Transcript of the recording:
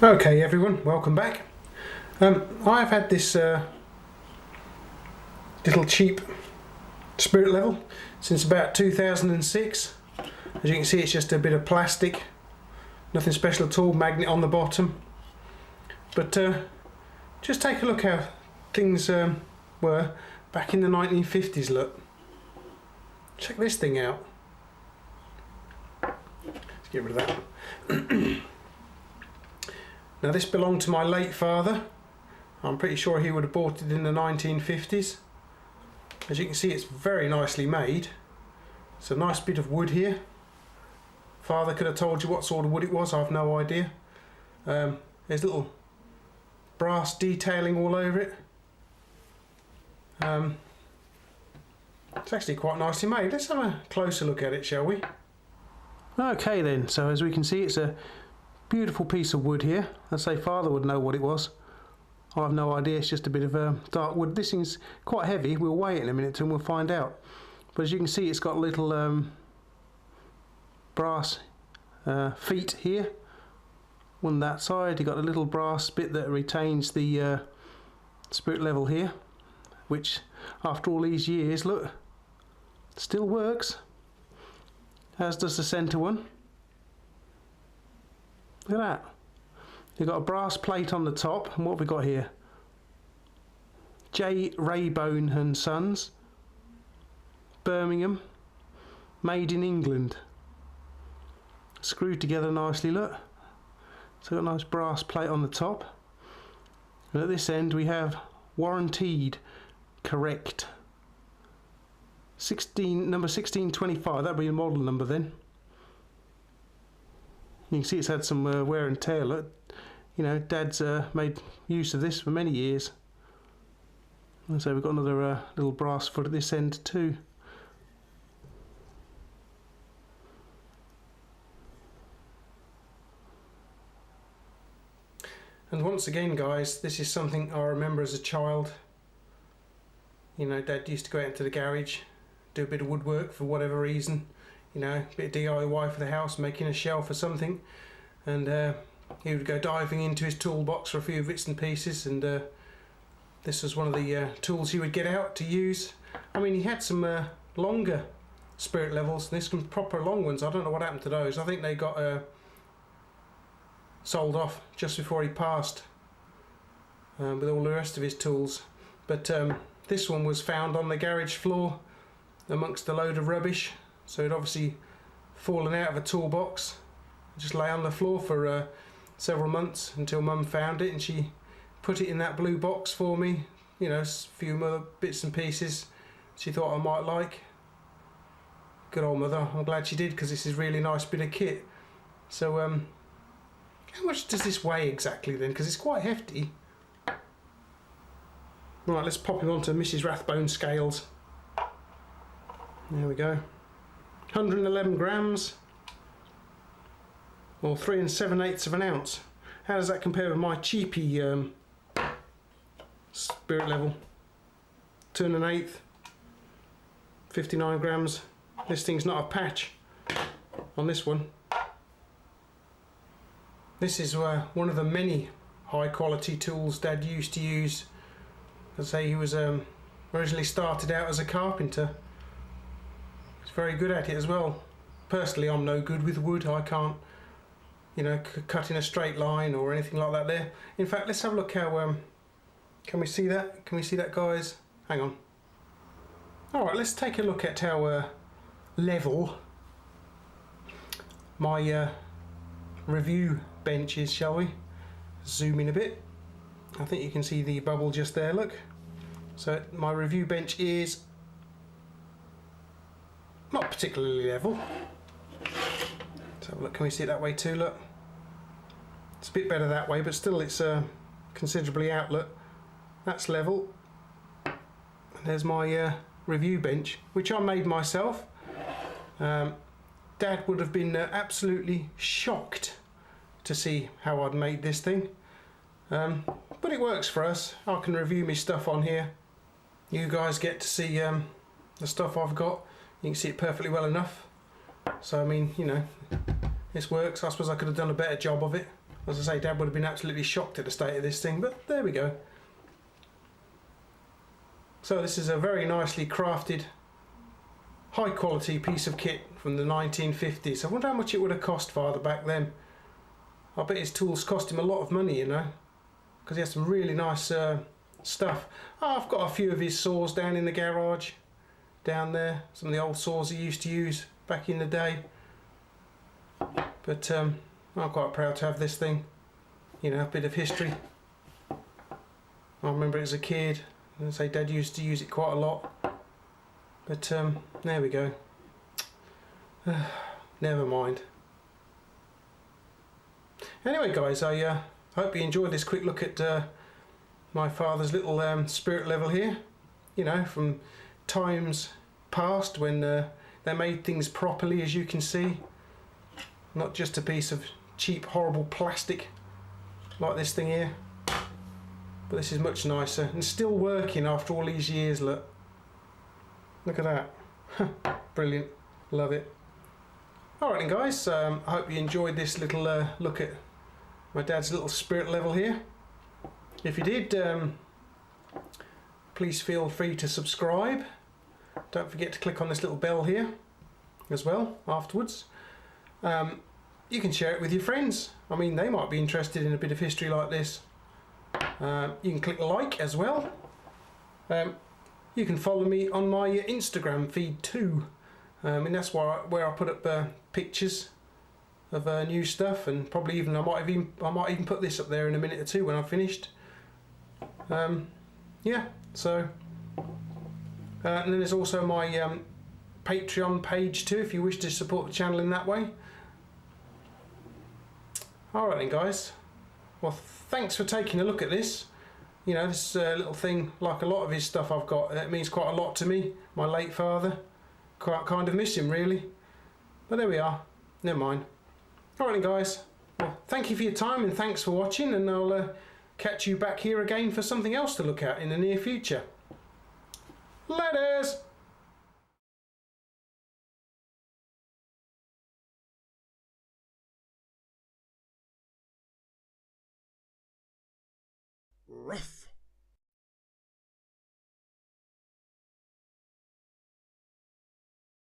Okay everyone, welcome back. I've had this little cheap spirit level since about 2006. As you can see, it's just a bit of plastic, nothing special at all, magnet on the bottom. But just take a look how things were back in the 1950s. Look, check this thing out. Let's get rid of that. Now this belonged to my late father. I'm pretty sure he would have bought it in the 1950s. As you can see, it's very nicely made. It's a nice bit of wood here. Father could have told you what sort of wood it was, I've no idea. There's little brass detailing all over it. It's actually quite nicely made. Let's have a closer look at it, shall we? Okay then, so as we can see, it's a beautiful piece of wood here. I'd say Father would know what it was. I have no idea, it's just a bit of dark wood. This thing's quite heavy, we'll weigh it in a minute and we'll find out. But as you can see, it's got little brass feet here. On that side, you've got a little brass bit that retains the spirit level here, which after all these years, look, still works. As does the centre one. Look at that. You've got a brass plate on the top, and what have we got here? J. Rathbone and Sons, Birmingham, made in England. Screwed together nicely, look. So got a nice brass plate on the top. And at this end we have warranted, correct. Number 1625, that'd be a model number then. You can see it's had some wear and tear. Look, you know, Dad's made use of this for many years. And so we've got another little brass foot at this end too. And once again, guys, this is something I remember as a child. You know, Dad used to go out into the garage, do a bit of woodwork for whatever reason. You know, a bit of DIY for the house, making a shelf or something, and he would go diving into his toolbox for a few bits and pieces, and this was one of the tools he would get out to use. I mean, he had some longer spirit levels, and there's some proper long ones. I don't know what happened to those. I think they got sold off just before he passed with all the rest of his tools. But this one was found on the garage floor amongst a load of rubbish. So it obviously fallen out of a toolbox, just lay on the floor for several months until Mum found it, and she put it in that blue box for me. You know, a few other bits and pieces she thought I might like. Good old mother, I'm glad she did, because this is a really nice bit of kit. So how much does this weigh exactly then, because it's quite hefty. Right, let's pop him onto Mrs. Rathbone scales. There we go. 111 grams, or 3 7/8 of an ounce. How does that compare with my cheapy spirit level? 2 1/8, 59 grams. This thing's not a patch on this one. This is one of the many high quality tools Dad used to use. I'd say he was originally started out as a carpenter. Very good at it as well. Personally, I'm no good with wood. I can't, you know, cut in a straight line or anything like that there. In fact, let's have a look how, can we see that? Can we see that, guys? Hang on. Alright, let's take a look at how level my review bench is, shall we? Zoom in a bit. I think you can see the bubble just there, look. So my review bench is not particularly level. Let's have a look. Can we see it that way too? Look, it's a bit better that way, but still it's considerably out. Look, that's level. And there's my review bench, which I made myself. Dad would have been absolutely shocked to see how I'd made this thing, but it works for us. I can review my stuff on here. You guys get to see the stuff I've got. You can see it perfectly well enough. So I mean, you know, this works. I suppose I could have done a better job of it. As I say, Dad would have been absolutely shocked at the state of this thing, but there we go. So this is a very nicely crafted, high quality piece of kit from the 1950s. I wonder how much it would have cost Father back then. I bet his tools cost him a lot of money, you know, because he had some really nice stuff. Oh, I've got a few of his saws down in the garage, down there. Some of the old saws he used to use back in the day. But I'm quite proud to have this thing, you know, a bit of history. I remember it as a kid. I say Dad used to use it quite a lot. But there we go. Never mind. Anyway guys, I hope you enjoyed this quick look at my father's little spirit level here. You know, from times past when they made things properly, as you can see. Not just a piece of cheap, horrible plastic like this thing here. But this is much nicer and still working after all these years, look. Look at that. Brilliant. Love it. Alright then guys, I hope you enjoyed this little look at my dad's little spirit level here. If you did, please feel free to subscribe. Don't forget to click on this little bell here as well afterwards. You can share it with your friends. I mean, they might be interested in a bit of history like this. You can click like as well. You can follow me on my Instagram feed too. And that's where I put up pictures of new stuff, and probably even I might even put this up there in a minute or two when I've finished. Yeah, so and then there's also my Patreon page too, if you wish to support the channel in that way. Alright then guys, well thanks for taking a look at this. You know, this little thing, like a lot of his stuff I've got, it means quite a lot to me. My late father, quite kind of miss him really. But there we are, never mind. Alright then guys, well thank you for your time and thanks for watching, and I'll catch you back here again for something else to look at in the near future. Laters!